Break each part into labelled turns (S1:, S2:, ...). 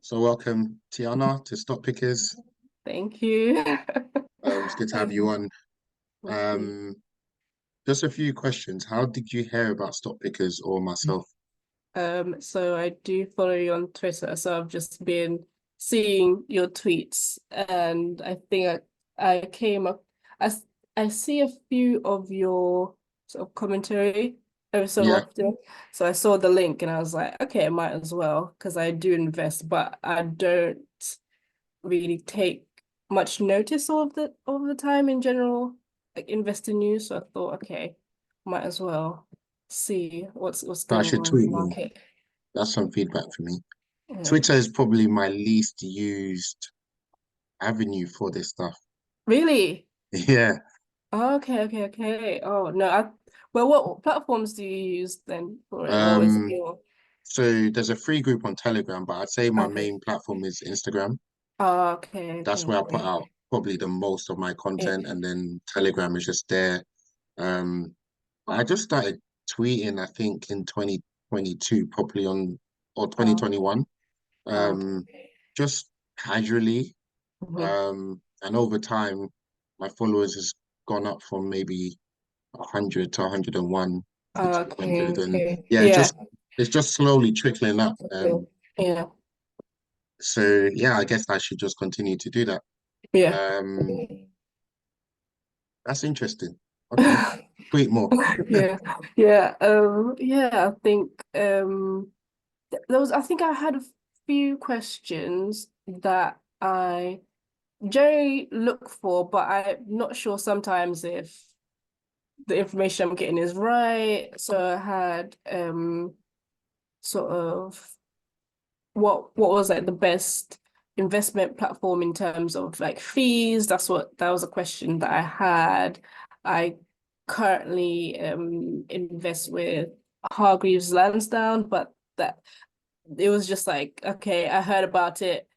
S1: So welcome, Tiana, to Stock Pickers.
S2: Thank you.
S1: It's good to have you
S2: Um,
S1: on.
S2: Thank you.
S1: Um, just a few questions. How did you hear about Stock Pickers or myself?
S2: So I do follow you on Twitter, so I've just been seeing your tweets, and I think I came up. I s- I see a few of your sort of commentary every so
S1: Yeah,
S2: often. So I saw the link, and I was like, okay, I might as well because I do invest, but I don't really take much notice of the time in general, like investing news. So I thought, okay, might as well see what's
S1: so I
S2: going
S1: should
S2: on in the
S1: tweet you.
S2: market.
S1: That's some feedback for me.
S2: Yeah.
S1: Twitter is probably my least used avenue for this stuff.
S2: Really?
S1: Yeah.
S2: Oh, okay, okay, okay. Oh no, well, what platforms do you use then for it, or is it
S1: Um,
S2: your
S1: so there's a free group on Telegram, but I'd say my
S2: okay?
S1: main platform is Instagram.
S2: Oh, okay,
S1: That's
S2: okay,
S1: where I put
S2: okay.
S1: out probably the most of my
S2: Yeah.
S1: content, and then Telegram is just there. Um, I just started tweeting, I think, in 2022, probably on or
S2: Oh,
S1: 2021, um,
S2: okay.
S1: just casually.
S2: Mhm.
S1: And over time, my followers has gone up from maybe 100 to 101 to
S2: Okay,
S1: 200. And
S2: okay.
S1: yeah,
S2: Yeah.
S1: it's just slowly trickling up.
S2: Okay. Yeah.
S1: So yeah, I guess I should just continue to do that.
S2: Yeah.
S1: Um, that's interesting. Okay, tweet more.
S2: Yeah, yeah. I think there was. I think I had a few questions that I generally look for, but I'm not sure sometimes if the information I'm getting is right. So I had sort of what was like the best investment platform in terms of like fees. That was a question that I had. I currently invest with Hargreaves Lansdown, but that it was just like, okay, I heard about it,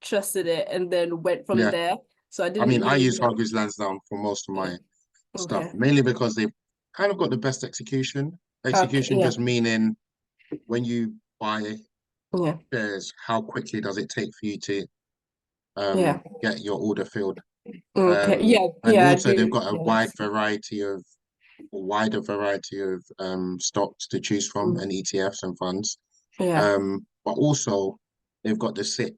S2: trusted it, and then went from
S1: Yeah,
S2: there. So I
S1: I
S2: didn't
S1: mean, I
S2: really
S1: use
S2: know.
S1: Hargreaves Lansdown for most of
S2: Yeah.
S1: my stuff,
S2: Okay.
S1: mainly because they've kind of got the best execution.
S2: Okay.
S1: Execution
S2: Yeah.
S1: just meaning when you buy
S2: Yeah.
S1: shares, how quickly does it take for you to
S2: Yeah.
S1: get your order filled?
S2: Okay. Yeah.
S1: And
S2: Yeah. I
S1: also they've
S2: do.
S1: got a
S2: Yeah.
S1: wider variety of stocks to choose from and ETFs and funds.
S2: Yeah.
S1: But also they've got the SIP,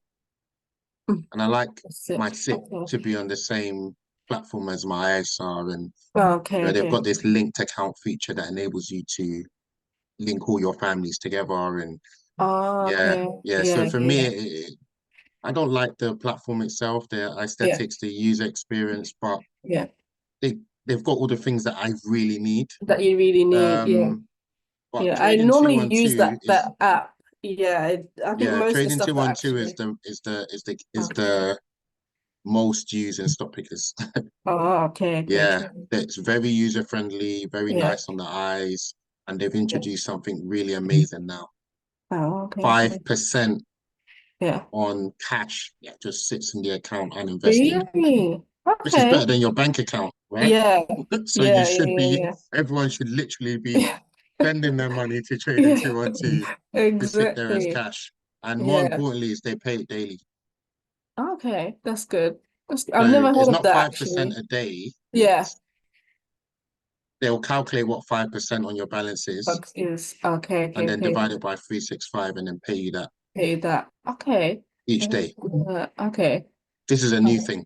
S1: and I like
S2: That's it.
S1: my SIP
S2: Okay.
S1: to be on the same platform as my ISR, and
S2: Okay.
S1: they've
S2: Okay.
S1: got this linked account feature that enables you to link all your families together. And
S2: Oh,
S1: yeah,
S2: okay.
S1: yeah. So
S2: Yeah.
S1: for me,
S2: Yeah.
S1: I don't like the platform itself, the
S2: Yeah.
S1: aesthetics, the user experience, but
S2: Yeah.
S1: they they've got all the things that I really need.
S2: That you really need. Yeah.
S1: Um, but
S2: Yeah. I
S1: trading
S2: normally use
S1: 212 is
S2: that app. Yeah. I think
S1: yeah,
S2: most of the
S1: trading
S2: stuff that
S1: 212 is
S2: actually. Okay.
S1: the most used in stock pickers.
S2: Oh, okay. Okay.
S1: Yeah,
S2: Okay.
S1: it's very user friendly, very
S2: Yeah.
S1: nice on the eyes, and they've
S2: Yeah.
S1: introduced something really amazing now.
S2: Oh, okay. Okay.
S1: 5%
S2: Yeah.
S1: on cash that just sits in the account uninvested,
S2: Really?
S1: which is better
S2: Okay.
S1: than your bank account, right?
S2: Yeah.
S1: So you
S2: Yeah.
S1: should be,
S2: Yeah.
S1: everyone should literally be
S2: Yeah.
S1: spending their money to trade in
S2: Yeah.
S1: 212 to sit there as
S2: Exactly.
S1: cash. And more
S2: Yeah.
S1: importantly, is they pay it daily.
S2: Okay. That's good.
S1: So
S2: I've never heard
S1: it's
S2: of
S1: not
S2: that
S1: 5%
S2: actually.
S1: a day.
S2: Yeah.
S1: They'll calculate what 5% on your balance is
S2: Bugs is okay.
S1: and
S2: Okay.
S1: then
S2: Okay.
S1: divide it by 365 and then pay you that
S2: Okay. That. Okay.
S1: each day.
S2: Okay.
S1: This is a new thing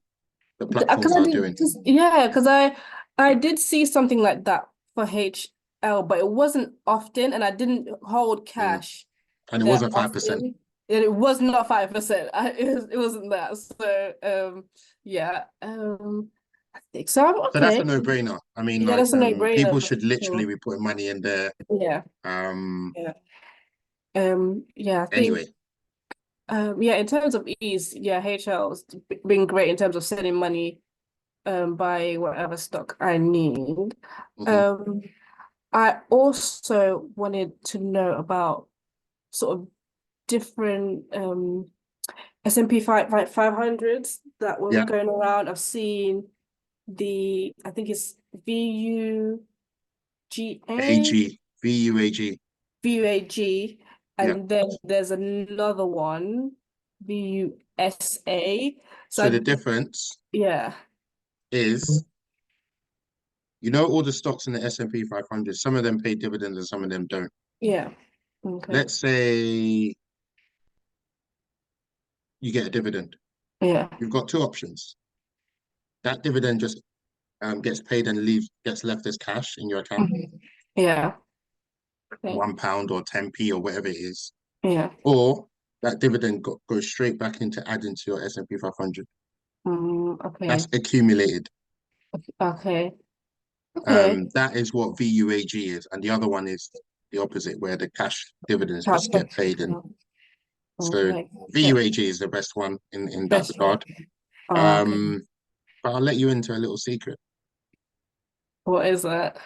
S1: the
S2: Because
S1: platforms
S2: I
S1: are
S2: did
S1: doing.
S2: just yeah, because I did see something like that for HL, but it wasn't often, and I didn't hold
S1: Mm.
S2: cash
S1: And it
S2: that
S1: wasn't 5%.
S2: often. And it was not 5%. It wasn't that. So yeah. I think so. I'm
S1: So that's a
S2: okay.
S1: no-brainer. I mean,
S2: Yeah,
S1: like,
S2: that's a
S1: people
S2: no-brainer for
S1: should literally
S2: sure.
S1: be putting money in there.
S2: Yeah.
S1: Um,
S2: Yeah. Yeah, I think
S1: anyway,
S2: yeah, in terms of ease, yeah, HL's been great in terms of sending money buying whatever stock I need.
S1: mhm.
S2: Um, I also wanted to know about sort of different S&P 500s that were
S1: Yeah,
S2: going around. I've seen I think it's VUGA,
S1: AG, VUAG.
S2: VUAG,
S1: Yeah,
S2: and then there's another one. VUSA.
S1: So
S2: So
S1: the difference
S2: yeah,
S1: is, all the stocks in the S&P 500, some of them pay dividends and some of them don't.
S2: yeah. Okay.
S1: Let's say you get a dividend.
S2: Yeah.
S1: You've got two options. That dividend just gets paid and gets left as cash in your account,
S2: Mhm. Yeah. Okay.
S1: £1 or 10p or whatever it is,
S2: Yeah.
S1: or that dividend goes straight back into adding to your S&P 500.
S2: Okay.
S1: That's accumulated.
S2: Okay. Okay.
S1: That is what VUAG is, and the other one is the opposite, where the cash dividends just get
S2: Calculation.
S1: paid. And so
S2: Okay. Okay.
S1: VUAG is the best one in that
S2: Best one.
S1: regard.
S2: Okay.
S1: Um, but I'll let you into a little secret.
S2: What is that?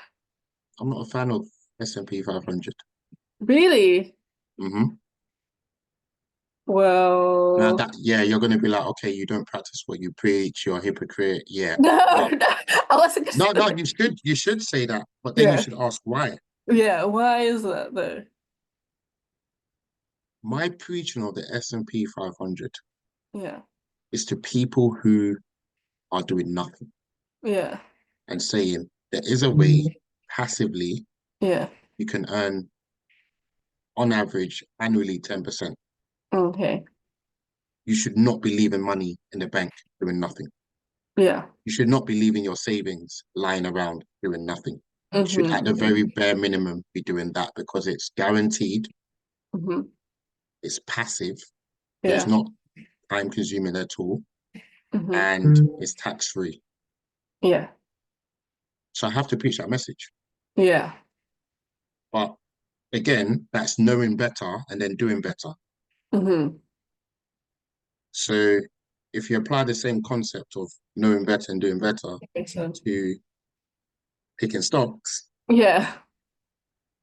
S1: I'm not a fan of S&P 500.
S2: Really?
S1: Hmm. Now
S2: Well,
S1: that, yeah, you're going to be like, okay, you don't practice what you preach, you're a hypocrite. Yeah.
S2: no,
S1: But
S2: no, I wasn't gonna say
S1: no,
S2: that.
S1: you should say that, but then you
S2: Yeah.
S1: should ask why.
S2: Yeah. Why is that though?
S1: My preaching of the S&P 500
S2: Yeah.
S1: is to people who are doing nothing
S2: Yeah.
S1: and saying there is a way passively
S2: Yeah.
S1: you can earn on average annually 10%.
S2: Okay.
S1: You should not be leaving money in the bank doing nothing.
S2: Yeah.
S1: You should not be leaving your savings lying around doing nothing. You should, at the very
S2: Mm-hmm.
S1: bare minimum, be doing that because it's guaranteed,
S2: Mm-hmm.
S1: it's passive, so it's
S2: Yeah.
S1: not time consuming at all,
S2: Mm-hmm.
S1: and it's tax free.
S2: Yeah.
S1: So I have to preach that message.
S2: Yeah.
S1: But again, that's knowing better and then doing better.
S2: Mm-hmm.
S1: So if you apply the same concept of knowing better and doing better
S2: Makes sense.
S1: to picking stocks,
S2: Yeah.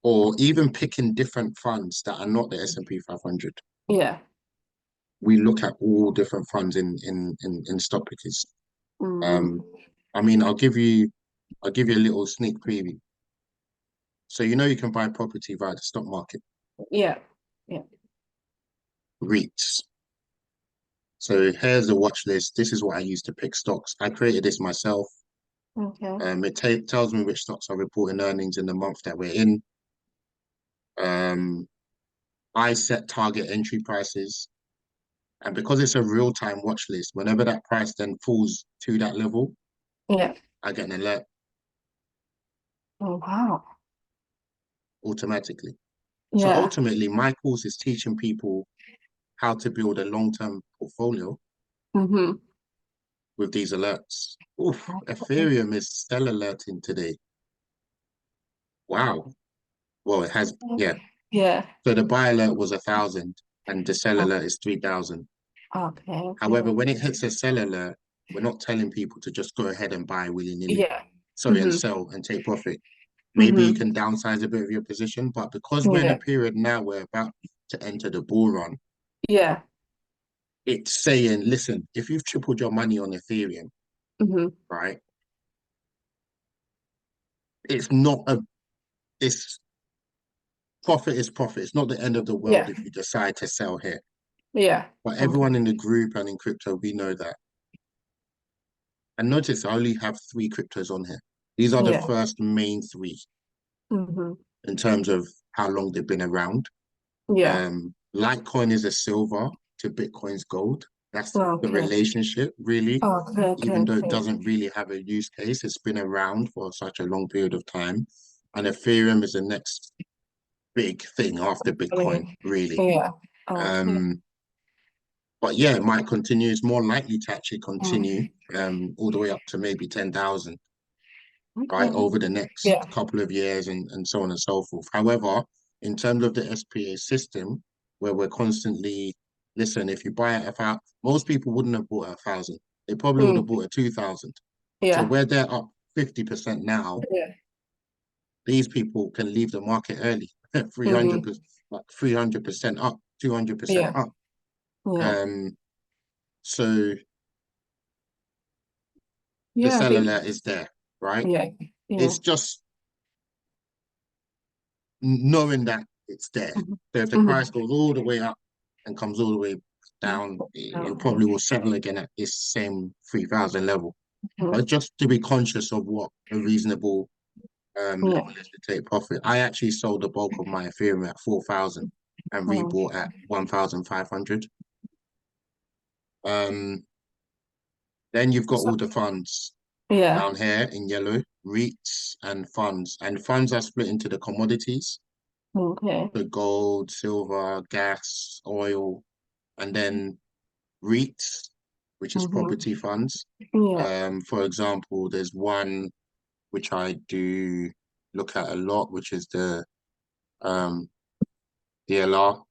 S1: or even picking different funds that are not the S&P 500,
S2: Yeah.
S1: we look at all different funds in stock pickers.
S2: Mm-hmm.
S1: Um, I mean, I'll give you a little sneak preview. So you can buy property via the stock market,
S2: Yeah. Yeah.
S1: REITs. So here's the watch list. This is what I use to pick stocks. I created this myself.
S2: Okay.
S1: It tells me which stocks are reporting earnings in the month that we're in. Um, I set target entry prices, and because it's a real-time watch list, whenever that price then falls to that level,
S2: Yeah.
S1: I get an alert
S2: Oh, wow.
S1: automatically. So
S2: Yeah.
S1: ultimately, my course is teaching people how to build a long-term portfolio
S2: Mm-hmm.
S1: with these alerts. Oof,
S2: Okay.
S1: Ethereum is still alerting today. Wow. Well, it has, yeah.
S2: Yeah.
S1: So the buy alert was 1,000 and the sell
S2: Oh,
S1: alert is 3,000.
S2: okay.
S1: However,
S2: Okay.
S1: when it hits a sell alert, we're not telling people to just go ahead and buy willy-nilly.
S2: Yeah.
S1: Sorry, and
S2: Mm-hmm.
S1: sell and take profit. Maybe you
S2: Mm-hmm.
S1: can downsize a bit of your position, but because we're in a
S2: Yeah.
S1: period now we're about to enter the bull run,
S2: Yeah.
S1: it's saying, listen, if you've tripled your money on Ethereum,
S2: Mm-hmm.
S1: right, it's not a, it's profit is profit. It's not the end of the world
S2: Yeah.
S1: if you decide to sell here.
S2: Yeah.
S1: But
S2: Okay.
S1: everyone in the group and in crypto, we know that. And notice I only have three cryptos on here. These are the
S2: Yeah.
S1: first main three
S2: Mm-hmm.
S1: in terms of how long they've been around.
S2: Yeah.
S1: Litecoin is a silver to Bitcoin's gold. That's the
S2: Okay.
S1: relationship, really.
S2: Okay. Okay.
S1: Even though it
S2: Okay.
S1: doesn't really have a use case, it's been around for such a long period of time. And Ethereum is the next big thing after
S2: I
S1: Bitcoin,
S2: mean,
S1: really.
S2: yeah. Okay.
S1: Um, but yeah, it might continue. It's more likely to actually continue
S2: Mm.
S1: all the way up to maybe 10,000, right,
S2: Okay.
S1: over the next
S2: Yeah.
S1: couple of years and so on and so forth. However, in terms of the SPA system, where we're constantly, listen, if you buy it about, most people wouldn't have bought 1,000. They probably would have
S2: Mm.
S1: bought a 2,000. So
S2: Yeah.
S1: where they're up 50% now,
S2: Yeah.
S1: these people can leave the market early, 300%,
S2: Mm-hmm.
S1: like 300% up, 200%
S2: Yeah.
S1: up.
S2: Yeah.
S1: Um, so the
S2: Yeah. I
S1: sell
S2: think.
S1: alert is there, right?
S2: Yeah. Yeah.
S1: It's just knowing that it's there.
S2: Mm-hmm.
S1: So if the price
S2: Mm-hmm.
S1: goes all the way up and comes all the way down, you probably will settle again at this same 3,000 level.
S2: Mhm.
S1: But just to be conscious of what a reasonable
S2: Yeah.
S1: level is to take profit. I actually sold the bulk of my Ethereum at 4,000 and
S2: Mm.
S1: rebought at 1,500. Um, then you've got
S2: So,
S1: all the funds
S2: yeah.
S1: down here in yellow, REITs and funds. And funds are split into the commodities,
S2: Okay.
S1: the gold, silver, gas, oil, and then REITs, which is
S2: Hmm.
S1: property funds.
S2: Yeah.
S1: For example, there's one which I do look at a lot, which is the um, DLR,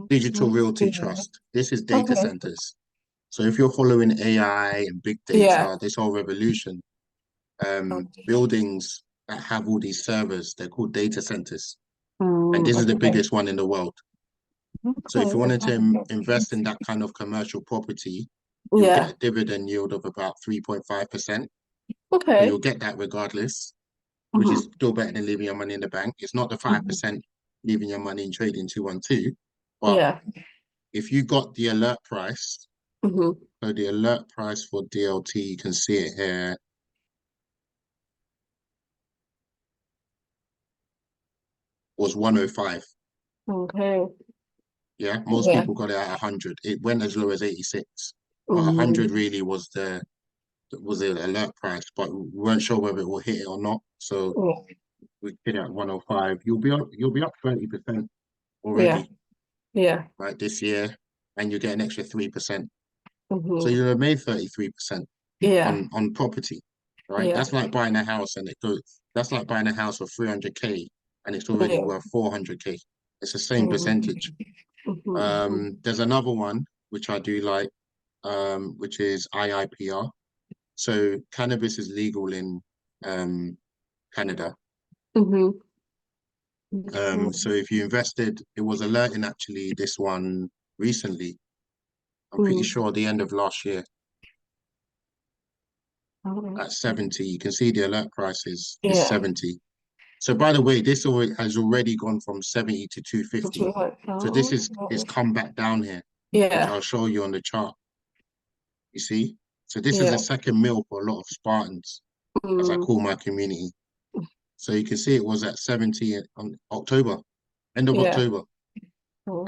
S1: Digital
S2: Mhm.
S1: Realty
S2: Yeah.
S1: Trust. This is data
S2: Okay.
S1: centers. So if you're following AI and big
S2: Yeah.
S1: data, this whole revolution,
S2: Okay.
S1: buildings that have all these servers, they're called data centers. And
S2: Mm,
S1: this is the
S2: okay.
S1: biggest one in the world. So if you
S2: Okay.
S1: wanted to invest in that kind of commercial property, you'll get
S2: Yeah.
S1: a dividend yield of about 3.5%. So
S2: Okay.
S1: you'll get that regardless, which is
S2: Hmm.
S1: still better than leaving your money in the bank. It's not the
S2: Hmm.
S1: 5% leaving your money in trading 212, but
S2: Yeah.
S1: if you got the alert price,
S2: Hmm.
S1: so the alert price for DLT, you can see it here, was 105.
S2: Okay.
S1: Yeah, most
S2: Yeah.
S1: people got it at 100. It went as low as 86, but 100
S2: Mm.
S1: really was the alert price, but we weren't sure whether it will hit it or not. So
S2: Yeah.
S1: we hit it at 105. You'll be up 30%
S2: Yeah.
S1: already,
S2: Yeah.
S1: right, this year, and you get an extra 3%. So
S2: Hmm.
S1: you'll have made 33%
S2: Yeah.
S1: on property, right?
S2: Yeah.
S1: That's like buying a house for 300K and it's already
S2: Yeah.
S1: worth 400K. It's the same percentage.
S2: Mm-hmm. Mm-hmm.
S1: There's another one which I do like, which is IIPR. So cannabis is legal in Canada.
S2: Mm-hmm.
S1: So if you invested, it was alerting actually this one recently. I'm pretty
S2: Mm-hmm.
S1: sure the end of last year at 70. You can see the alert price is
S2: Yeah.
S1: 70. So by the way, this has already gone from 70 to 250. So this is
S2: Oh.
S1: come back down here, which
S2: Yeah.
S1: I'll show you on the chart. You see? So this is
S2: Yeah.
S1: a second meal for a lot of Spartans, as I
S2: Mm.
S1: call my community. So you can see it was at 70 on October, end of
S2: Yeah.
S1: October,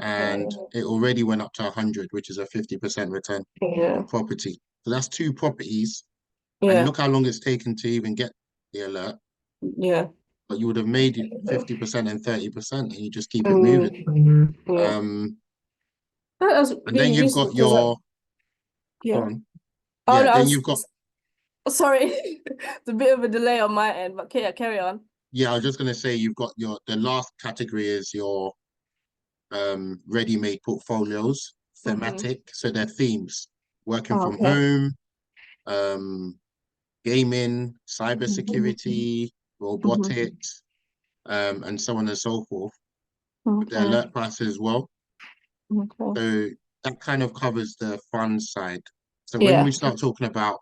S1: and
S2: Okay.
S1: it already went up to 100, which is a 50% return
S2: Yeah.
S1: on property. So that's two properties. And
S2: Yeah.
S1: look how long it's taken to even get the alert.
S2: Yeah.
S1: But you would have made it 50% and 30%, and you just keep it moving.
S2: Mm. Yeah.
S1: Um,
S2: That's
S1: and then
S2: really
S1: you've
S2: useful
S1: got
S2: because
S1: your
S2: yeah.
S1: on.
S2: Oh
S1: Yeah,
S2: no, I
S1: then
S2: was
S1: you've got
S2: sorry. It's a bit of a delay on my end, but okay, yeah, carry on.
S1: yeah, I was just gonna say you've got your the last category is your ready-made portfolios,
S2: Mm-hmm.
S1: thematic. So they're themes, working
S2: Oh,
S1: from
S2: okay.
S1: home, um, gaming,
S2: Mm-hmm.
S1: cybersecurity,
S2: Mm-hmm.
S1: robotics, and so on and so forth, with the
S2: Okay.
S1: alert prices as well.
S2: Okay.
S1: So that kind of covers the fund side. So when we
S2: Yeah.
S1: start talking about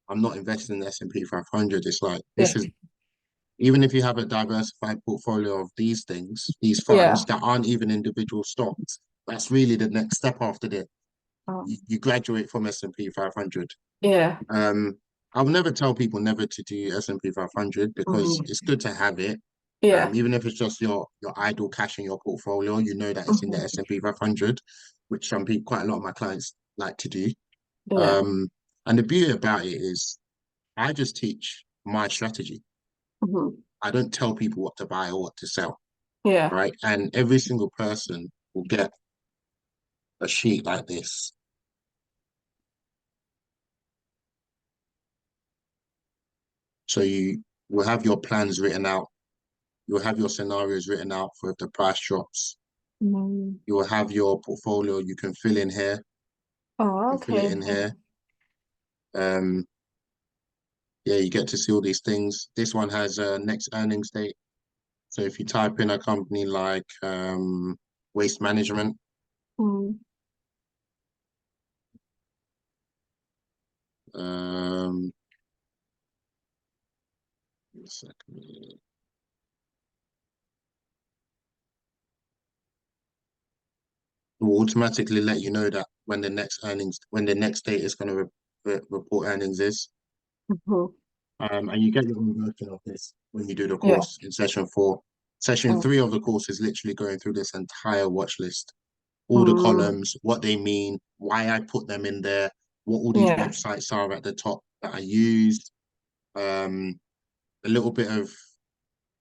S1: I'm not investing in the S&P 500, it's like
S2: Yeah.
S1: this is even if you have a diversified portfolio of these things, these funds
S2: Yeah.
S1: that aren't even individual stocks, that's really the next step after that.
S2: Um,
S1: You graduate from S&P 500.
S2: yeah.
S1: Um, I'll never tell people never to do S&P 500 because
S2: Mm.
S1: it's good to have it.
S2: Yeah.
S1: Even if it's just your idle cash in your portfolio, you know that it's in the
S2: Mm-hmm.
S1: S&P 500, which some people, quite a lot of my clients like to do.
S2: Yeah.
S1: Um, and the beauty about it is I just teach my strategy.
S2: Mm-hmm.
S1: I don't tell people what to buy or what to sell,
S2: Yeah.
S1: right? And every single person will get a sheet like this. So you will have your plans written out. You'll have your scenarios written out for if the price drops.
S2: Mm.
S1: You will have your portfolio you can fill in here
S2: Oh,
S1: and fill it
S2: okay.
S1: in here. Um, yeah, you get to see all these things. This one has a next earnings date. So if you type in a company like Waste Management,
S2: Mm.
S1: um, one second. will automatically let you know that when the next date is going to report earnings is.
S2: Mm-hmm.
S1: And you get your own version of this when you do the
S2: Yeah.
S1: course in session 4. Session
S2: Mm.
S1: 3 of the course is literally going through this entire watch list, all the
S2: Mm.
S1: columns, what they mean, why I put them in there, what all these
S2: Yeah.
S1: websites are at the top that I used, um, a little bit of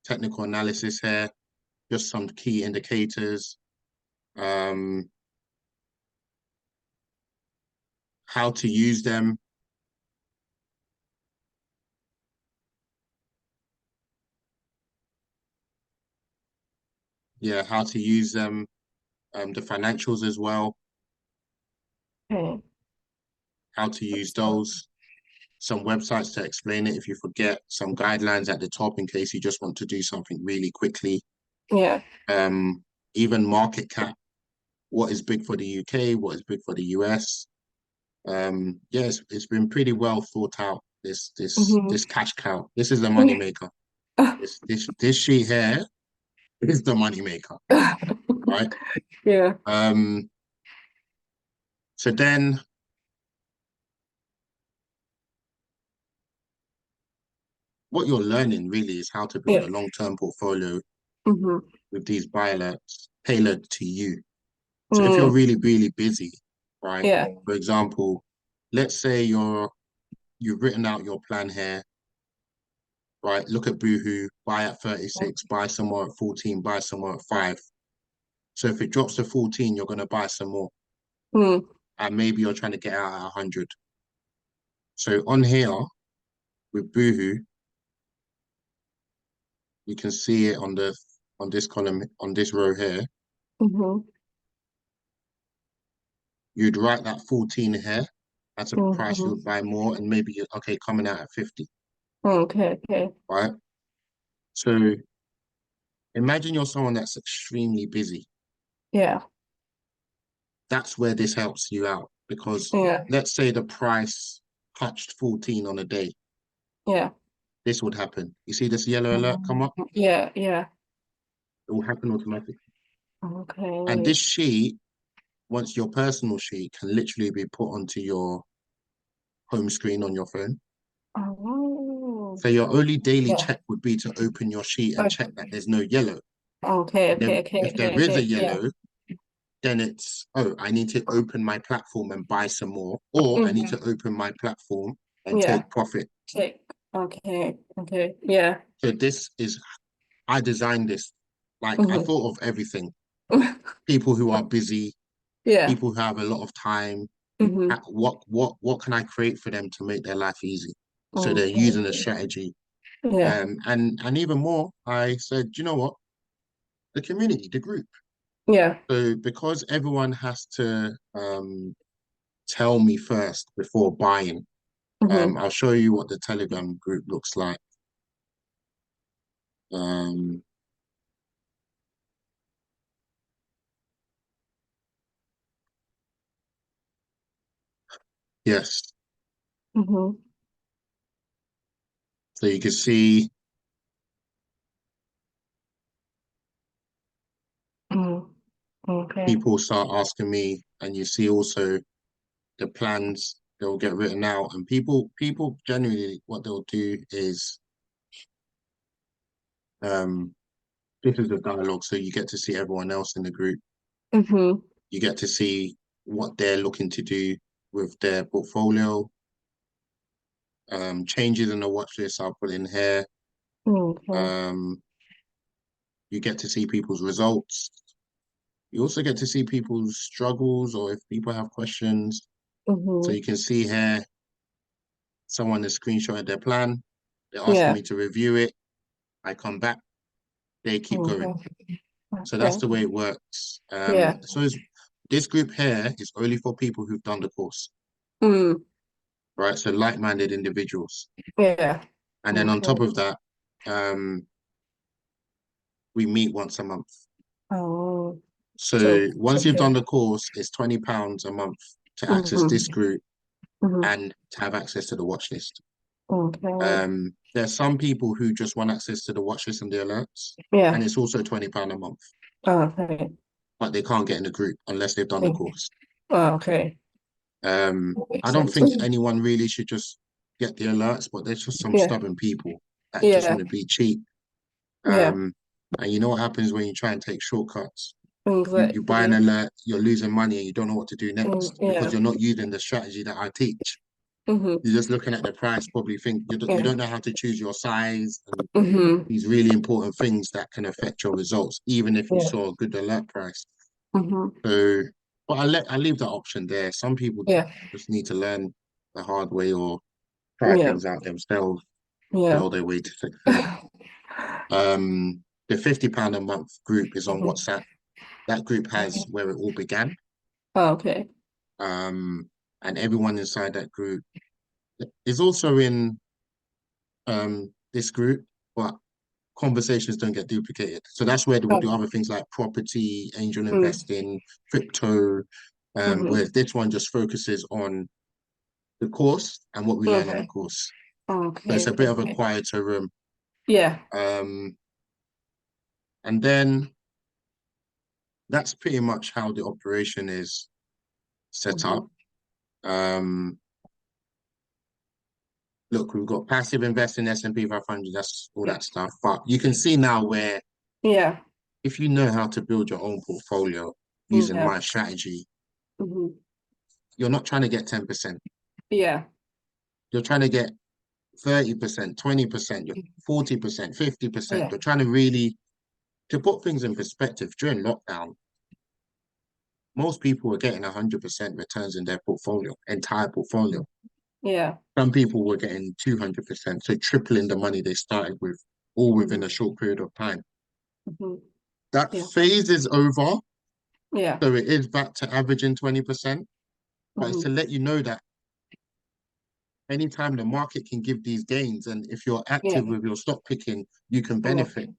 S1: technical analysis here, just some key indicators, um, how to use them. Yeah, how to use them, the financials as well,
S2: Okay.
S1: how to use
S2: That's fine.
S1: those, some websites to explain it if you forget, some guidelines at the top in case you just want to do something really quickly.
S2: Yeah.
S1: Um, even market cap, what is big for the UK, what is big for the US. Yeah, it's been pretty well thought out,
S2: Mm-hmm.
S1: this cash cow. This is the money maker. This sheet here is the money maker, right?
S2: Yeah.
S1: Um, so then what you're learning really is how to build
S2: Yeah.
S1: a long-term portfolio
S2: Mm-hmm.
S1: with these buy alerts tailored to you. So if you're
S2: Mm.
S1: really, really busy, right?
S2: Yeah.
S1: For example, let's say you've written out your plan here, right? Look at Boohoo, buy at 36, buy some more at 14, buy some more at 5. So if it drops to 14, you're gonna buy some more.
S2: Mm.
S1: And maybe you're trying to get out at 100. So on here with Boohoo, you can see it on this column, on this row here.
S2: Mm-hmm.
S1: You'd write that 14 here. That's a price you
S2: Mm-hmm.
S1: would buy more, and maybe okay, coming out at 50,
S2: Okay. Okay.
S1: right? So imagine you're someone that's extremely busy.
S2: Yeah.
S1: That's where this helps you out because
S2: Yeah.
S1: let's say the price touched 14 on a day.
S2: Yeah.
S1: This would happen. You see this yellow alert come up?
S2: Yeah. Yeah.
S1: It will happen automatically. And this
S2: Okay.
S1: sheet, once your personal sheet, can literally be put onto your home screen on your phone.
S2: Oh.
S1: So your only daily
S2: Yeah.
S1: check would be to open your sheet and check
S2: Okay.
S1: that there's no yellow.
S2: Okay.
S1: And
S2: Okay.
S1: then
S2: Okay.
S1: if there
S2: Okay.
S1: is a
S2: Okay. Yeah.
S1: yellow, then it's, oh, I need to open my platform and buy some more, or I need
S2: Mm-hmm.
S1: to open my platform and
S2: Yeah.
S1: take profit.
S2: Okay. Okay. Okay. Yeah.
S1: So I designed this. Like I
S2: Mm-hmm.
S1: thought of everything. People who are busy,
S2: Yeah.
S1: people who have a lot of time.
S2: Mm-hmm.
S1: What can I create for them to make their life easy? So they're
S2: Okay.
S1: using a strategy.
S2: Yeah.
S1: And even more, I said, you know what? The community, the group.
S2: Yeah.
S1: So because everyone has to tell me first before buying,
S2: Mm-hmm.
S1: I'll show you what the Telegram group looks like. Um, yes,
S2: Mm-hmm.
S1: so you can see
S2: Mm-hmm. Okay.
S1: people start asking me, and you see also the plans they'll get written out, and people generally what they'll do is this is a dialogue, so you get to see everyone else in the group.
S2: Mm-hmm.
S1: You get to see what they're looking to do with their portfolio. Changes in the watch list I'll put in here.
S2: Okay.
S1: Um, you get to see people's results. You also get to see people's struggles or if people have questions. So
S2: Mm-hmm.
S1: you can see here, someone has screenshotted their plan. They're asking
S2: Yeah.
S1: me to review it. I come back, they keep going.
S2: Okay.
S1: So that's
S2: Okay.
S1: the way it works.
S2: Yeah.
S1: This group here is only for people who've done the course,
S2: Mm.
S1: right? So like-minded individuals.
S2: Yeah.
S1: And then on
S2: Okay.
S1: top of that, um, we meet once a month.
S2: Oh. So
S1: So once you've
S2: okay.
S1: done the course, it's £20 a month to access this
S2: Mm-hmm.
S1: group
S2: Mm-hmm.
S1: and to have access to the watch list.
S2: Okay.
S1: There's some people who just want access to the watch list and the alerts,
S2: Yeah.
S1: and it's also £20 a month.
S2: Okay.
S1: but they can't get in the group unless they've done the
S2: Okay.
S1: course.
S2: Oh, okay. That
S1: I
S2: makes
S1: don't
S2: sense.
S1: think anyone really should just get the alerts, but there's just some
S2: Yeah.
S1: stubborn people that just
S2: Yeah.
S1: want to be cheap.
S2: Yeah.
S1: Um, and you know what happens when you try and take shortcuts? You buy an
S2: Exactly.
S1: alert, you're losing money, and you don't know what to do next because
S2: Yeah.
S1: you're not using the strategy that I teach.
S2: Mm-hmm.
S1: You're just looking at the price, probably think you
S2: Yeah.
S1: don't know how to choose your size and
S2: Mm-hmm.
S1: these really important things that can affect your results, even if you
S2: Yeah.
S1: saw a good alert price.
S2: Mm-hmm.
S1: So, but I leave that option there. Some people
S2: Yeah.
S1: just need to learn the hard way or try
S2: Yeah.
S1: things out themselves,
S2: Yeah.
S1: build their way to success. The £50 a month group is on
S2: Mhm.
S1: WhatsApp. That group has
S2: Okay.
S1: where it all began.
S2: Oh, okay.
S1: And everyone inside that group is also in this group, but conversations don't get duplicated. So that's where we'll do
S2: Okay.
S1: other things like property, angel
S2: Mm.
S1: investing, crypto,
S2: Mm-hmm.
S1: whereas this one just focuses on the course and what we learn on the
S2: Okay.
S1: course. So it's
S2: Okay.
S1: a bit of a
S2: Okay.
S1: quieter room.
S2: Yeah.
S1: Um, and then that's pretty much how the operation is set
S2: Mm-hmm.
S1: up. Um, Look, we've got passive investing, S&P 500, that's all that stuff. But you can see now where
S2: Yeah.
S1: if you know how to build your own portfolio using
S2: Yeah.
S1: my strategy,
S2: Mm-hmm.
S1: you're not trying to get 10%.
S2: Yeah.
S1: You're trying to get 30%, 20%, 40%, 50%.
S2: Yeah.
S1: You're trying to really, to put things in perspective, during lockdown, most people were getting 100% returns in their portfolio, entire portfolio.
S2: Yeah.
S1: Some people were getting 200%, so tripling the money they started with, all within
S2: Mm-hmm.
S1: a short period of time.
S2: Mm-hmm.
S1: That
S2: Yeah.
S1: phase is over,
S2: Yeah.
S1: so it is back to averaging 20%, but it's
S2: Mm-hmm.
S1: to let you know that anytime the market can give these gains, and if you're
S2: Yeah.
S1: active with your stock picking, you can
S2: Yeah.
S1: benefit.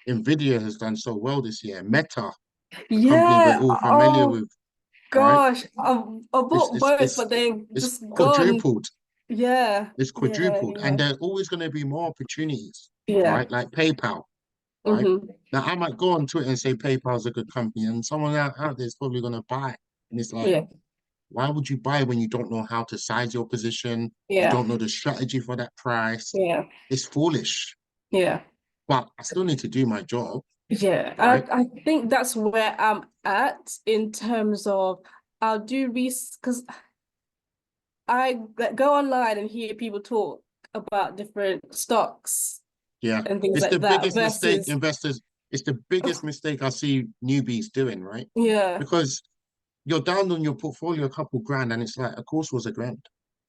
S1: Nvidia has done so well this year. Meta, a company we're
S2: Yeah.
S1: all familiar
S2: Oh
S1: with, right?
S2: gosh. I
S1: It's
S2: bought
S1: it's
S2: both,
S1: it's
S2: but then
S1: it's
S2: just gone.
S1: quadrupled.
S2: Yeah.
S1: It's
S2: Yeah.
S1: quadrupled, and
S2: Yeah.
S1: there are always going to be more opportunities,
S2: Yeah.
S1: right? Like PayPal, right?
S2: Mm-hmm.
S1: Now I might go on Twitter and say PayPal is a good company, and someone out there is probably going to buy, and it's like,
S2: Yeah.
S1: why would you buy when you don't know how to size your position? You
S2: Yeah.
S1: don't know the strategy for that price.
S2: Yeah.
S1: It's foolish.
S2: Yeah.
S1: But I still need to do my job,
S2: Yeah,
S1: right?
S2: I think that's where I'm at in terms of I'll do research because I like, go online and hear people talk about different stocks
S1: Yeah.
S2: and things
S1: It's the
S2: like that
S1: biggest mistake
S2: versus
S1: investors, it's the biggest mistake I see newbies doing, right?
S2: yeah,
S1: Because you're down on your portfolio a couple grand and it's like, of course was a grand.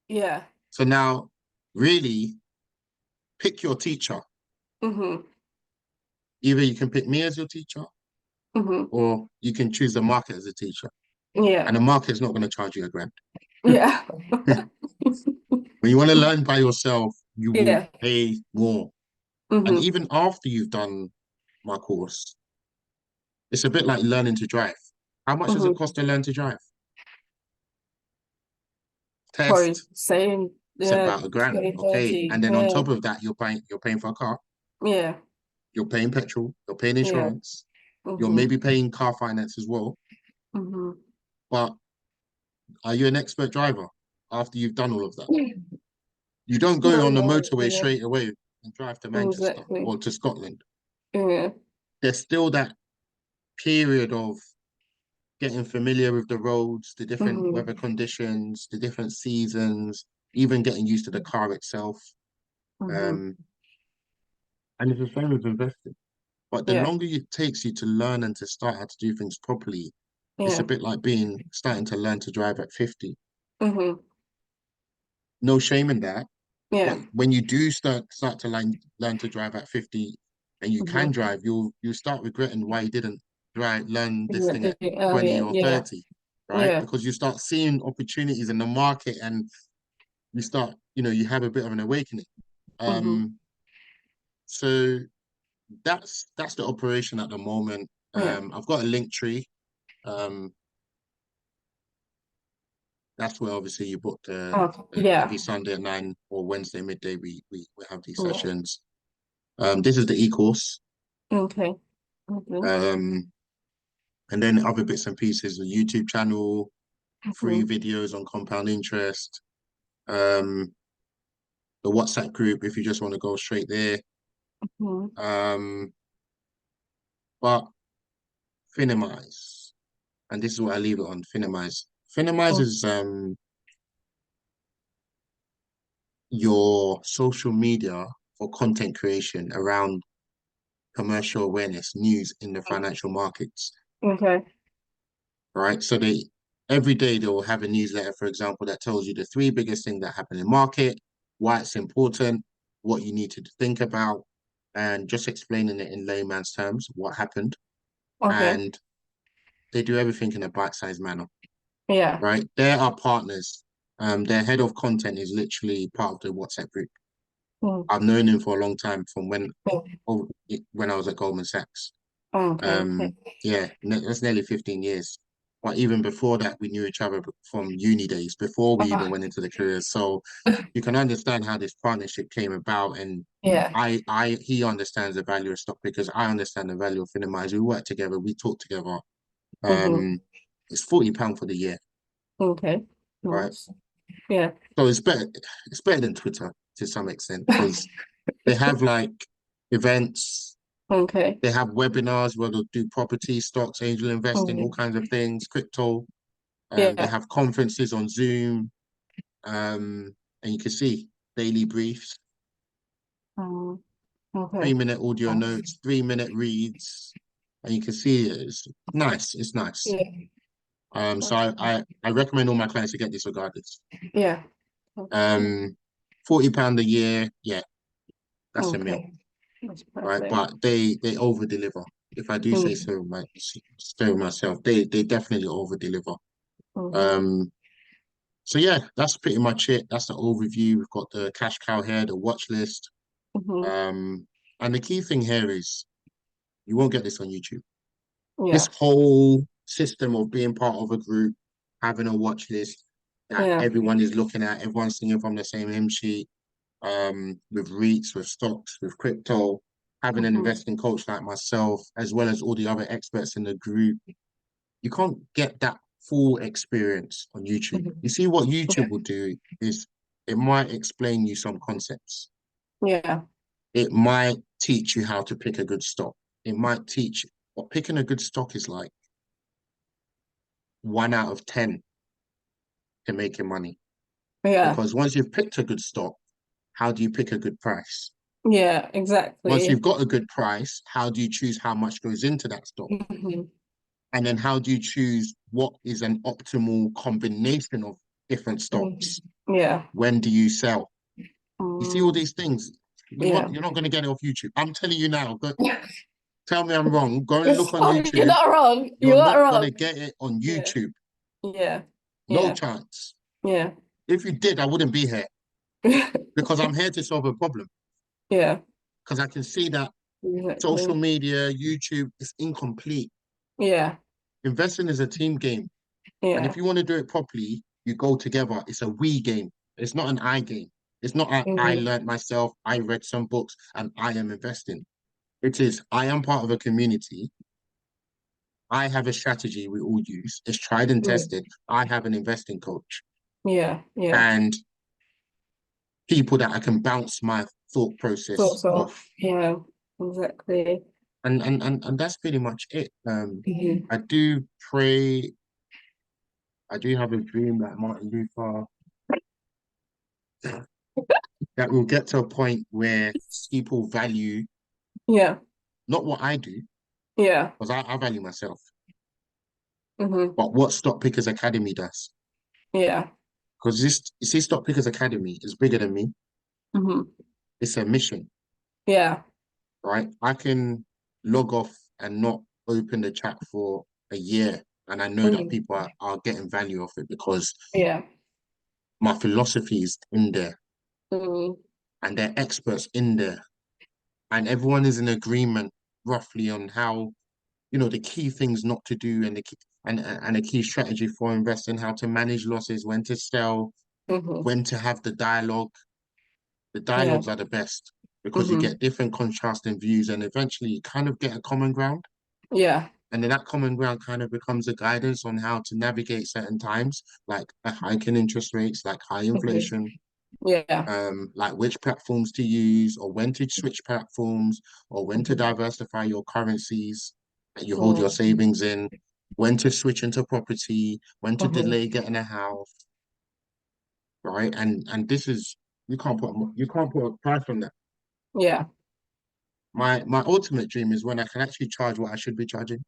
S2: yeah,
S1: So now really pick your teacher.
S2: mm-hmm,
S1: Either you can pick me as your teacher
S2: mm-hmm,
S1: or you can choose the market as a teacher.
S2: yeah,
S1: And the market is not going to charge you a grand.
S2: yeah,
S1: When you want to learn by yourself, you will
S2: yeah,
S1: pay more. And
S2: mm-hmm,
S1: even after you've done my course, it's a bit like learning to drive. How much does it
S2: mm-hmm.
S1: cost to learn to drive?
S2: Probably
S1: Test,
S2: same,
S1: it's
S2: yeah,
S1: about a grand.
S2: 20,
S1: Okay.
S2: 30,
S1: And then on
S2: yeah,
S1: top of that, you're paying for a car,
S2: yeah,
S1: you're paying petrol, you're paying
S2: yeah,
S1: insurance, you're
S2: mm-hmm,
S1: maybe paying car finance as well.
S2: mm-hmm.
S1: But are you an expert driver after you've done all of that? You don't go
S2: No,
S1: on the
S2: no,
S1: motorway
S2: yeah,
S1: straight away and drive to Manchester
S2: exactly,
S1: or to Scotland.
S2: yeah,
S1: There's still that period of getting familiar with the roads, the different weather
S2: mm-hmm,
S1: conditions, the different seasons, even getting used to the car itself.
S2: mm-hmm,
S1: Um, and it's the same with investing. But the
S2: yeah,
S1: longer it takes you to learn and to start how to do things properly, it's a
S2: yeah,
S1: bit like starting to learn to drive at 50.
S2: mm-hmm,
S1: No shame in that.
S2: yeah.
S1: But when you do start to learn to drive at 50 and you can
S2: Mm-hmm.
S1: drive, you'll start regretting why you didn't learn this
S2: Yeah,
S1: thing at
S2: oh
S1: 20
S2: yeah,
S1: or
S2: yeah,
S1: 30, right?
S2: yeah,
S1: Because you start seeing opportunities in the market and you start, you have a bit of an awakening.
S2: mm-hmm.
S1: Um, so that's the operation at the moment.
S2: Yeah.
S1: I've got a link tree. Um, that's where obviously you book
S2: Okay.
S1: every
S2: Yeah.
S1: Sunday at 9 or Wednesday midday. We have these
S2: Yeah.
S1: sessions. This is the e-course.
S2: Okay. Okay.
S1: Um, And then other bits and pieces, the YouTube channel, free
S2: Mhm.
S1: videos on compound interest, um, the WhatsApp group if you just want to go straight there.
S2: Mhm.
S1: Um, but Finimize, and this is what I leave it on, Finimize. Finimize is your social media for content creation around commercial awareness, news in the financial markets,
S2: Okay.
S1: right? So they every day they will have a newsletter, for example, that tells you the three biggest things that happen in market, why it's important, what you need to think about, and just explaining it in layman's terms, what happened.
S2: Okay.
S1: And they do everything in a bite-sized manner,
S2: Yeah.
S1: right? They're our partners. Their head of content is literally part of the WhatsApp group.
S2: Mm.
S1: I've known him for a long time from
S2: Mm.
S1: when I was at Goldman Sachs.
S2: Okay. Okay.
S1: Um, yeah, that's nearly 15 years. But even before that, we knew each other from uni days, before we even
S2: Ah,
S1: went into the career. So you can understand how this partnership came about. And
S2: yeah.
S1: he understands the value of stock because I understand the value of Finimize. We work together, we talk together.
S2: Mm-hmm.
S1: Um, it's £40 for the year,
S2: Okay.
S1: right?
S2: Nice. Yeah.
S1: So it's better than Twitter to some extent because they have like events,
S2: Okay.
S1: they have webinars where they'll do property, stocks, angel investing, all
S2: Mm.
S1: kinds of things, crypto. They
S2: Yeah.
S1: have conferences on Zoom, and you can see daily briefs,
S2: Um, okay.
S1: 3 minute audio
S2: Nice.
S1: notes, 3 minute reads, and you can see it's nice. It's nice.
S2: Yeah.
S1: So I recommend all my clients to get this regardless.
S2: Yeah. Okay.
S1: Um, £40 a year, yeah, that's a meal,
S2: Okay. That's
S1: right?
S2: perfect.
S1: But they over deliver. If I do say
S2: Mm.
S1: so myself, they definitely over deliver.
S2: Mm-hmm.
S1: Um, so yeah, that's pretty much it. That's the overview. We've got the cash cow here, the watch list.
S2: Mm-hmm.
S1: Um, and the key thing here is you won't get this on YouTube. This
S2: Yeah.
S1: whole system of being part of a group, having a watch list that
S2: Yeah.
S1: everyone is looking at, everyone's singing from the same hymn sheet, with REITs, with stocks, with crypto, having an
S2: Mm-hmm.
S1: investing coach like myself, as well as all the other experts in the group. You can't get that full experience on YouTube. You
S2: Mm-hmm.
S1: see, what
S2: Yeah.
S1: YouTube will do is it might explain you some concepts.
S2: Yeah.
S1: It might teach you how to pick a good stock. It might teach what picking a good stock is like 1 out of 10 to making money.
S2: Yeah.
S1: Because once you've picked a good stock, how do you pick a good price?
S2: Yeah.
S1: Once you've
S2: Exactly.
S1: got a good price, how do you choose how much goes into that stock?
S2: Mm-hmm.
S1: And then how do you choose what is an optimal combination of different stocks?
S2: Mm-hmm. Yeah.
S1: When do you sell? You see all
S2: Mm.
S1: these things.
S2: Yeah.
S1: You're not going to get it off YouTube. I'm telling you now, but tell me I'm wrong. Go and
S2: It's
S1: look on
S2: fine. You're
S1: YouTube.
S2: not wrong.
S1: You're
S2: You are
S1: not going
S2: wrong.
S1: to get it on
S2: Yeah.
S1: YouTube.
S2: Yeah.
S1: No
S2: Yeah.
S1: chance.
S2: Yeah.
S1: If you did, I wouldn't be here because I'm here to solve a problem.
S2: Yeah.
S1: Because I can see that social
S2: Exactly.
S1: media, YouTube is incomplete.
S2: Yeah.
S1: Investing is a team game. And if
S2: Yeah.
S1: you want to do it properly, you go together. It's a we game. It's not an I game. It's not I
S2: Mm-hmm.
S1: learned myself, I read some books, and I am investing. It is I am part of a community. I have a strategy we all use. It's tried and tested. I have an investing coach
S2: Yeah. Yeah.
S1: and people that I can bounce my thought process
S2: Sort of.
S1: off.
S2: Yeah. Exactly.
S1: And that's pretty much it.
S2: Mm-hmm.
S1: I do pray, I do have a dream that Martin Luther, that we'll get to a point where people value
S2: Yeah.
S1: not what I do,
S2: Yeah.
S1: because I value myself,
S2: Mm-hmm.
S1: but what Stock Pickers Academy does.
S2: Yeah.
S1: Because this, you see, Stock Pickers Academy is bigger than me.
S2: Mm-hmm.
S1: It's a mission,
S2: Yeah.
S1: right? I can log off and not open the chat for a year, and I know that
S2: Mm-hmm.
S1: people are getting value off it because
S2: Yeah.
S1: my philosophy is in there,
S2: Mm-hmm.
S1: and they're experts in there, and everyone is in agreement roughly on how, the key things not to do and and a key strategy for investing, how to manage losses, when to sell,
S2: Mm-hmm.
S1: when to have the dialogue. The
S2: Yeah.
S1: dialogues are the best because you
S2: Mm-hmm.
S1: get different contrasting views and eventually you kind of get a common ground.
S2: Yeah.
S1: And then that common ground kind of becomes a guidance on how to navigate certain times, like a hike in interest rates, like high
S2: Mhm.
S1: inflation,
S2: Yeah.
S1: like which platforms to use or when to switch platforms or when to
S2: Mhm.
S1: diversify your currencies that you hold your
S2: Mm.
S1: savings in, when to switch into property, when to
S2: Mhm.
S1: delay getting a house, right? And this is you can't put a price on that.
S2: Yeah.
S1: My ultimate dream is when I can actually charge what I should be charging.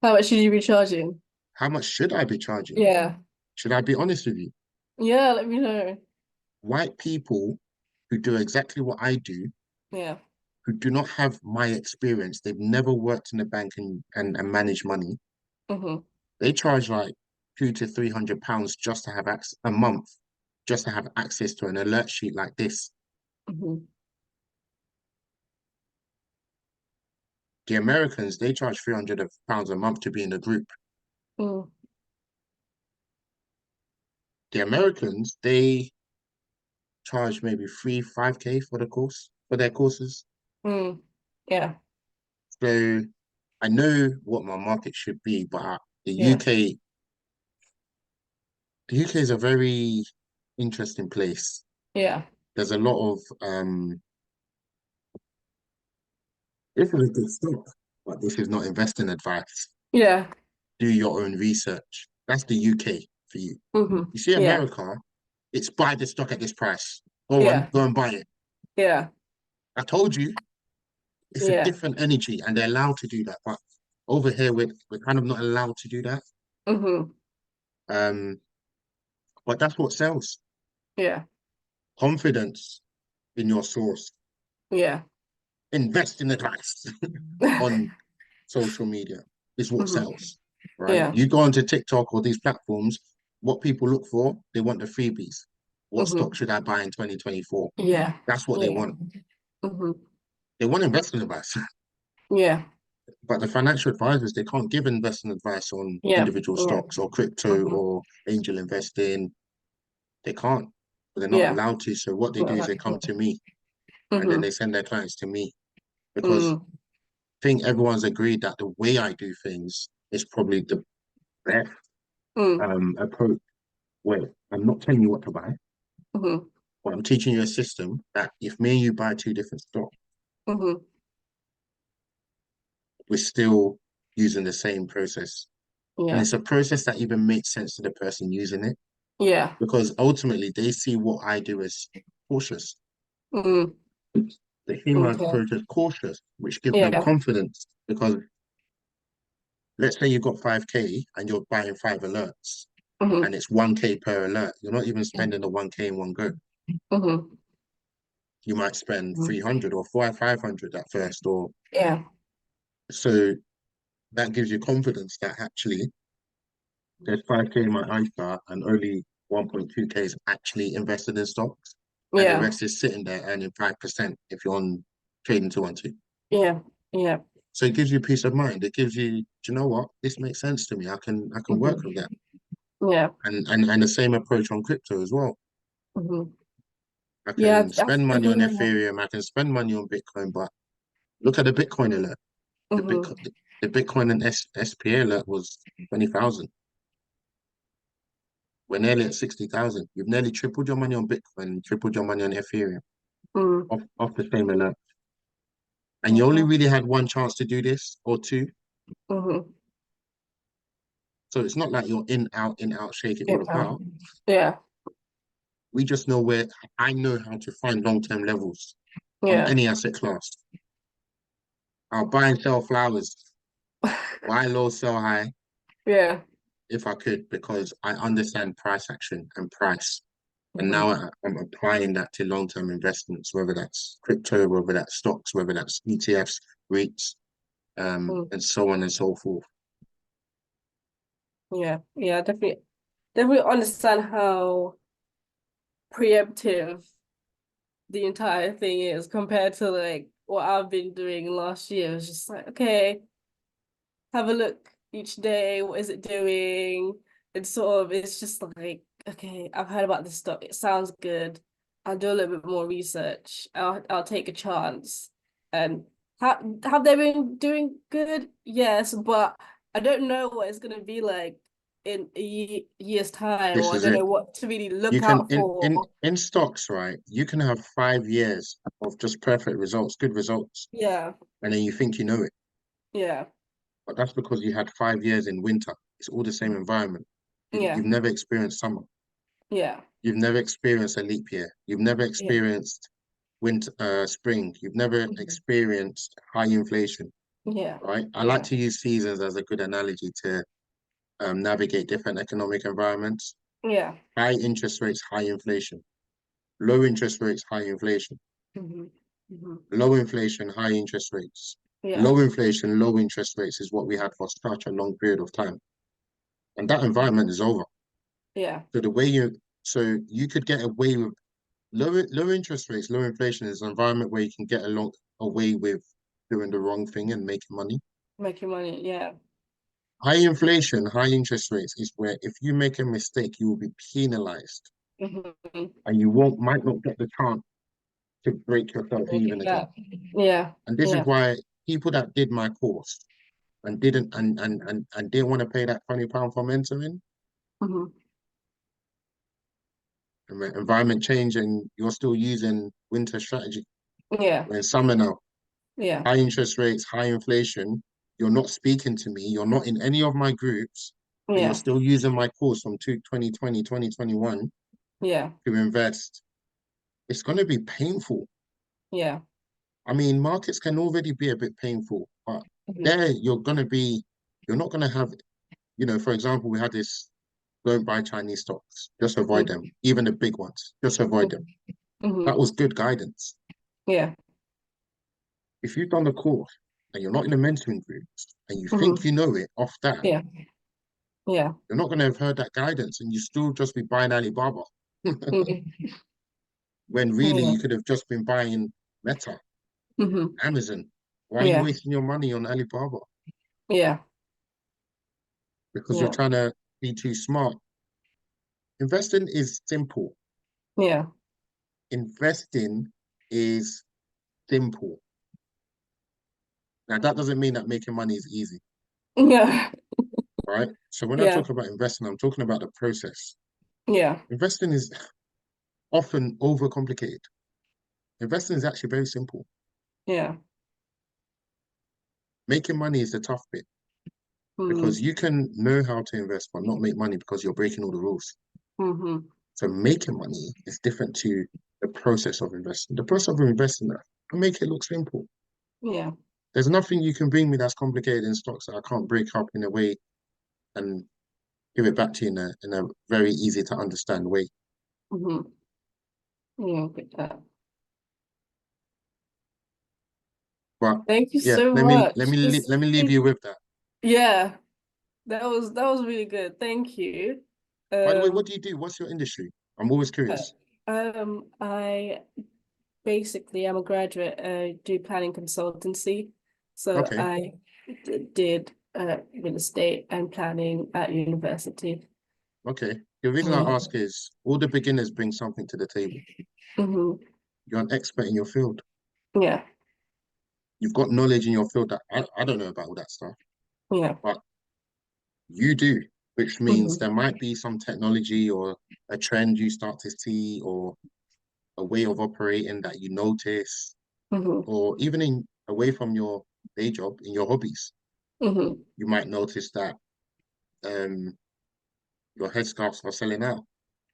S2: How much should you be charging?
S1: How much should I be charging?
S2: Yeah.
S1: Should I be honest with you?
S2: Yeah, let me know.
S1: White people who do exactly what I do,
S2: Yeah.
S1: who do not have my experience, they've never worked in a bank and managed money,
S2: Mhm.
S1: they charge like £200 to £300 just to have access a month, just to have access to an alert sheet like this.
S2: Mhm.
S1: The Americans, they charge £300 a month to be in the group.
S2: Mm.
S1: The Americans, they charge maybe 5K for the course, for their courses.
S2: Mm. Yeah.
S1: So I know what my market should be, but the
S2: Yeah.
S1: UK, the UK is a very interesting place.
S2: Yeah.
S1: There's a lot of this is a good stock, but this is not investing advice.
S2: Yeah.
S1: Do your own research. That's the UK for you.
S2: Mhm.
S1: You see,
S2: Yeah.
S1: America, it's buy the stock at this price. Go on,
S2: Yeah.
S1: go and buy it.
S2: Yeah.
S1: I told you, it's a
S2: Yeah.
S1: different energy, and they're allowed to do that. But over here, we're kind of not allowed to do that.
S2: Mhm.
S1: Um, but that's what sells.
S2: Yeah.
S1: Confidence in your source.
S2: Yeah.
S1: Invest in advice on social media is what
S2: Mhm.
S1: sells, right?
S2: Yeah.
S1: You go onto TikTok or these platforms, what people look for, they want the freebies. What stock
S2: Mhm.
S1: should I buy in 2024?
S2: Yeah.
S1: That's what they
S2: Yeah.
S1: want.
S2: Mhm.
S1: They want investment advice,
S2: Yeah.
S1: but the financial advisors, they can't give investment advice on
S2: Yeah.
S1: individual
S2: Yeah.
S1: stocks or crypto
S2: Mhm.
S1: or angel investing. They can't. They're not
S2: Yeah.
S1: allowed to. So what they do is they come to me and then
S2: Mhm.
S1: they send their clients to me because
S2: Mm.
S1: I think everyone's agreed that the way I do things is probably the best
S2: Mm.
S1: approach. Where I'm not telling you what to buy,
S2: Mhm.
S1: but I'm teaching you a system that if me and you buy two different stocks,
S2: Mhm.
S1: we're still using the same process. And
S2: Yeah.
S1: it's a process that even makes sense to the person using it
S2: Yeah.
S1: because ultimately they see what I do as cautious.
S2: Mm.
S1: The human
S2: Okay.
S1: approach is cautious, which gives them
S2: Yeah.
S1: confidence because let's say you've got 5K and you're buying five alerts
S2: Mhm.
S1: and it's 1K per alert. You're not even spending the 1K in one go.
S2: Mhm.
S1: You might spend 300 or 500 at first, or
S2: Yeah.
S1: so that gives you confidence that actually there's 5K in my ISA and only 1.2K is actually invested in stocks. And the
S2: Yeah.
S1: rest is sitting there earning 5% if you're on trading 212.
S2: Yeah. Yeah.
S1: So it gives you peace of mind. It gives you, do you know what? This makes sense to me. I can work with
S2: Mhm.
S1: that.
S2: Yeah.
S1: And the same approach on crypto as well.
S2: Mhm.
S1: I
S2: Yeah.
S1: can spend
S2: I
S1: money on
S2: think that.
S1: Ethereum, I can spend money on Bitcoin, but look at the Bitcoin alert. The
S2: Mhm.
S1: Bitcoin the Bitcoin and SPA alert was 20,000. We're nearly at 60,000. You've nearly tripled your money on Bitcoin, tripled your money on Ethereum
S2: Mm.
S1: off the same alert. And you only
S2: Okay.
S1: really had one chance to do this or two.
S2: Mhm.
S1: So it's not like you're in, out, shake it all
S2: Yeah.
S1: about.
S2: Yeah.
S1: We just know where I know how to find long-term levels on
S2: Yeah.
S1: any asset class. I'll buy and sell flowers, buy low, sell high
S2: Yeah.
S1: if I could, because I understand price action and price. And now
S2: Mhm.
S1: I'm applying that to long-term investments, whether that's crypto, whether that's stocks, whether that's ETFs, REITs,
S2: Mm.
S1: and so on and so forth.
S2: Yeah. Yeah. Definitely understand how preemptive the entire thing is compared to like what I've been doing last year. It's just like, okay, have a look each day. What is it doing? It's just like, okay, I've heard about this stuff. It sounds good. I'll do a little bit more research. I'll take a chance. And Have they been doing good? Yes, but I don't know what it's gonna be like in a year's time,
S1: This
S2: or I
S1: is
S2: don't know
S1: it.
S2: what to really
S1: You
S2: look
S1: can
S2: out for.
S1: in stocks, right? You can have 5 years of just perfect results, good results,
S2: Yeah,
S1: and then you think you know it.
S2: yeah,
S1: But that's because you had 5 years in winter. It's all the same environment.
S2: yeah,
S1: You've never experienced summer.
S2: yeah,
S1: You've never experienced a leap year. You've never
S2: yeah,
S1: experienced winter, spring. You've never
S2: mhm,
S1: experienced high inflation,
S2: yeah,
S1: right? I like
S2: yeah,
S1: to use seasons as a good analogy to navigate different economic environments.
S2: yeah,
S1: High interest rates, high inflation. Low interest rates, high inflation.
S2: hmm hmm
S1: Low inflation, high interest rates.
S2: yeah,
S1: Low inflation, low interest rates is what we had for such a long period of time. And that environment is over.
S2: yeah,
S1: So so you could get away with low interest rates, low inflation is an environment where you can get away with doing the wrong thing and making money.
S2: making money. Yeah,
S1: High inflation, high interest rates is where if you make a mistake, you will be penalized
S2: hmm
S1: and you won't might not get the chance to break yourself
S2: Make
S1: even
S2: it
S1: again.
S2: back. Yeah,
S1: And this is
S2: yeah,
S1: why people that did my course and didn't and didn't want to pay that £20 for mentoring,
S2: hmm
S1: and when environment change and you're still using winter strategy.
S2: yeah,
S1: When summer now,
S2: yeah,
S1: high interest rates, high inflation, you're not speaking to me, you're not in any of my groups, but you're
S2: yeah,
S1: still using my course from 2020, 2021
S2: yeah,
S1: to invest. It's going to be painful.
S2: yeah,
S1: I mean, markets can already be a bit painful, but
S2: hmm
S1: there you're not going to have, for example, we had this don't buy Chinese stocks, just avoid them, even the big ones, just avoid them.
S2: hmm
S1: That was good guidance.
S2: yeah,
S1: If you've done the course and you're not in the mentoring groups and you think
S2: hmm
S1: you know it off that,
S2: yeah, yeah,
S1: you're not going to have heard that guidance and you still just be buying Alibaba
S2: hmm
S1: when really
S2: yeah,
S1: you could have just been buying Meta,
S2: hmm
S1: Amazon. Why are you
S2: yeah,
S1: wasting your money on Alibaba?
S2: yeah,
S1: Because you're
S2: yeah,
S1: trying to be too smart. Investing is simple.
S2: yeah,
S1: Investing is simple. Now, that doesn't mean that making money is easy,
S2: yeah,
S1: right? So when I
S2: yeah,
S1: talk about investing, I'm talking about the process.
S2: yeah,
S1: Investing is often overcomplicated. Investing is actually very simple.
S2: yeah,
S1: Making money is the tough bit because
S2: mm,
S1: you can know how to invest but not make money because you're breaking all the rules.
S2: hmm
S1: So making money is different to the process of investing. The process of investing, I make it look simple.
S2: yeah,
S1: There's nothing you can bring me that's complicated in stocks that I can't break up in a way and give it back to you in a very easy to understand way.
S2: hmm yeah, get that.
S1: But
S2: Thank you
S1: yeah,
S2: so
S1: let me let
S2: much.
S1: me
S2: This,
S1: let me leave you with that.
S2: yeah, that was really good. Thank you.
S1: By the way,
S2: Um,
S1: what do you do? What's your industry? I'm always
S2: uh,
S1: curious.
S2: I basically I'm a graduate. I do planning consultancy, so
S1: Okay,
S2: I did real estate and planning at university.
S1: okay. The reason I
S2: Yeah.
S1: ask is all the beginners bring something to the table.
S2: hmm
S1: You're an expert in your field.
S2: Yeah,
S1: You've got knowledge in your field that I don't know about all that stuff,
S2: yeah,
S1: but you do, which means there
S2: hmm
S1: might be some technology or a trend you start to see or a way of operating that you notice,
S2: hmm
S1: or even in away from your day job, in your hobbies,
S2: hmm
S1: you might notice that um your headscarves are selling out,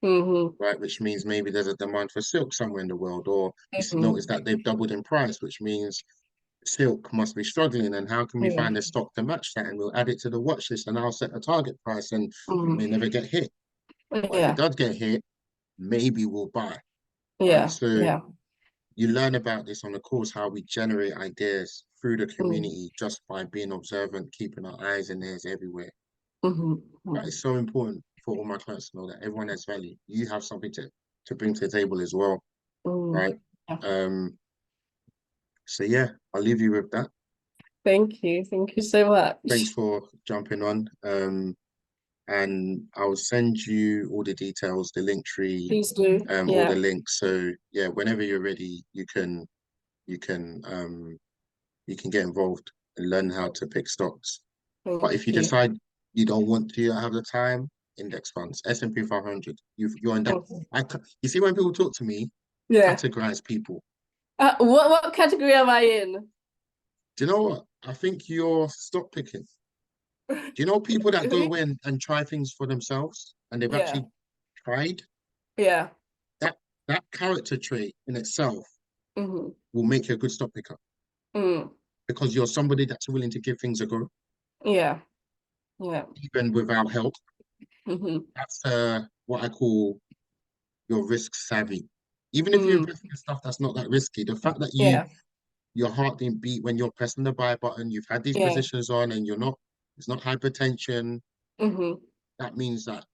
S2: hmm
S1: right? Which means maybe there's a demand for silk somewhere in the world, or you notice
S2: hmm
S1: that they've doubled in price, which means silk must be struggling. And how can we
S2: yeah,
S1: find a stock to match that? And we'll add it to the watch list and I'll set a target price and it may
S2: hmm
S1: never get hit. But if it
S2: yeah,
S1: does get hit, maybe we'll buy, right?
S2: yeah,
S1: So
S2: yeah,
S1: you learn about this on the course, how we generate ideas through the
S2: mm
S1: community just by being observant, keeping our eyes and ears everywhere. That
S2: hmm
S1: is so important for all my clients to know that everyone has value. You have something to bring to the table as well,
S2: mm
S1: right?
S2: Yeah.
S1: Um, so yeah, I'll leave you with that.
S2: Thank you so
S1: Thanks
S2: much.
S1: for jumping on. And I'll send you all the details, the link tree,
S2: Please do.
S1: all the
S2: Yeah.
S1: links. So yeah, whenever you're ready, you can you can get involved and learn how to pick stocks. But
S2: Thank
S1: if you
S2: you.
S1: decide you don't want to have the time, index funds, S&P 500, you're in that.
S2: Mhm.
S1: You see, when people talk to me,
S2: Yeah.
S1: categorize people.
S2: What category am I in?
S1: Do you know what? I think you're stock picking. Do you know people that go
S2: Really?
S1: away and try things for themselves and they've
S2: Yeah.
S1: actually tried?
S2: Yeah.
S1: That that character trait in itself
S2: Mm-hmm.
S1: will make you a good stock picker
S2: Mm.
S1: because you're somebody that's willing to give things a go,
S2: Yeah. Yeah.
S1: even without help.
S2: Mm-hmm.
S1: That's what I call your risk savvy. Even if you
S2: Mm.
S1: invest in stuff that's not that risky, the fact that
S2: Yeah.
S1: your heart didn't beat when you're pressing the buy button, you've had these
S2: Yeah.
S1: positions on and it's not hypertension,
S2: Mm-hmm.
S1: that means that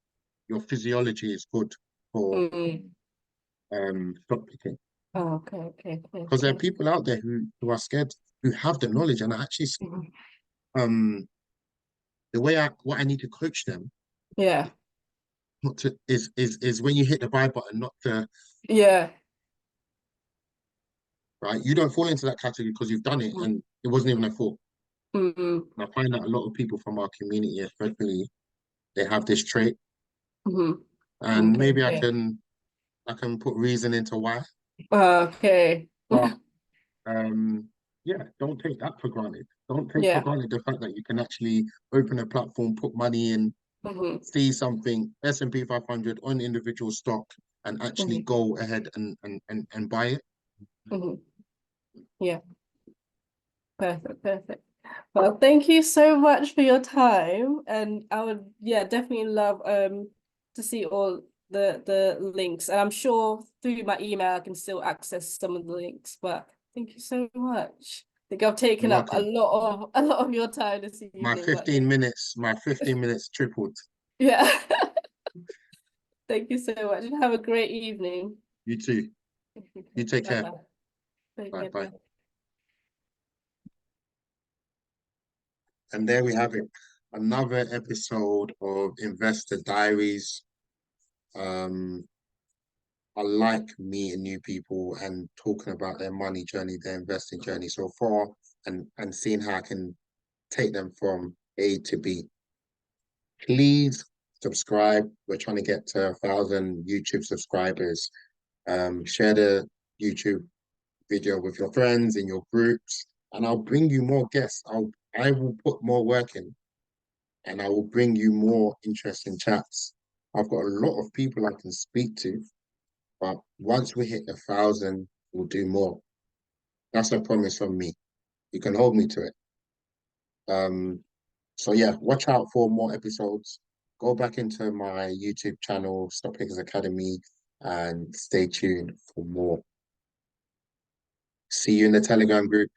S1: your physiology is good for
S2: Mm.
S1: stock picking.
S2: Oh, okay, okay, okay,
S1: Because there are
S2: okay.
S1: people out there who are scared, who have the knowledge and are actually
S2: Mhm.
S1: um the way what I need to coach them
S2: Yeah.
S1: not to is when you hit the buy button, not to
S2: Yeah.
S1: right. You don't fall into that category because you've done it
S2: Mm-hmm.
S1: and it wasn't even a thought.
S2: Mm-hmm.
S1: And I find that a lot of people from our community, especially, they have this trait,
S2: Mm-hmm.
S1: and
S2: Okay,
S1: maybe
S2: okay.
S1: I can put reason into why.
S2: Okay.
S1: But yeah, don't take that for granted. Don't take for
S2: Yeah.
S1: granted the fact that you can actually open a platform, put money in,
S2: Mm-hmm.
S1: see something S&P 500 on individual stock, and actually
S2: Mm-hmm.
S1: go ahead and buy it.
S2: Mm-hmm. Yeah. Perfect, perfect. Well, thank you so much for your time. And I would, yeah, definitely love to see all the links. And I'm sure through my email I can still access some of the links. But thank you so much. I think I've taken
S1: You're
S2: up
S1: welcome.
S2: a lot of your time this evening, but yeah.
S1: My 15 minutes tripled.
S2: Yeah. Thank you so much. And have a great evening.
S1: You too. You take
S2: Bye
S1: care.
S2: bye. Take
S1: Bye
S2: care.
S1: bye.
S2: Bye.
S1: And there we have it. Another episode of Investor Diaries. Um, I like meeting new people and talking about their money journey, their investing journey so far, and seeing how I can take them from A to B. Please subscribe. We're trying to get to 1,000 YouTube subscribers. Share the YouTube video with your friends in your groups, and I'll bring you more guests. I will put more work in, and I will bring you more interesting chats. I've got a lot of people I can speak to, but once we hit 1,000, we'll do more. That's a promise from me. You can hold me to it. Um, so yeah, watch out for more episodes. Go back into my YouTube channel, Stock Pickers Academy, and stay tuned for more. See you in the Telegram group.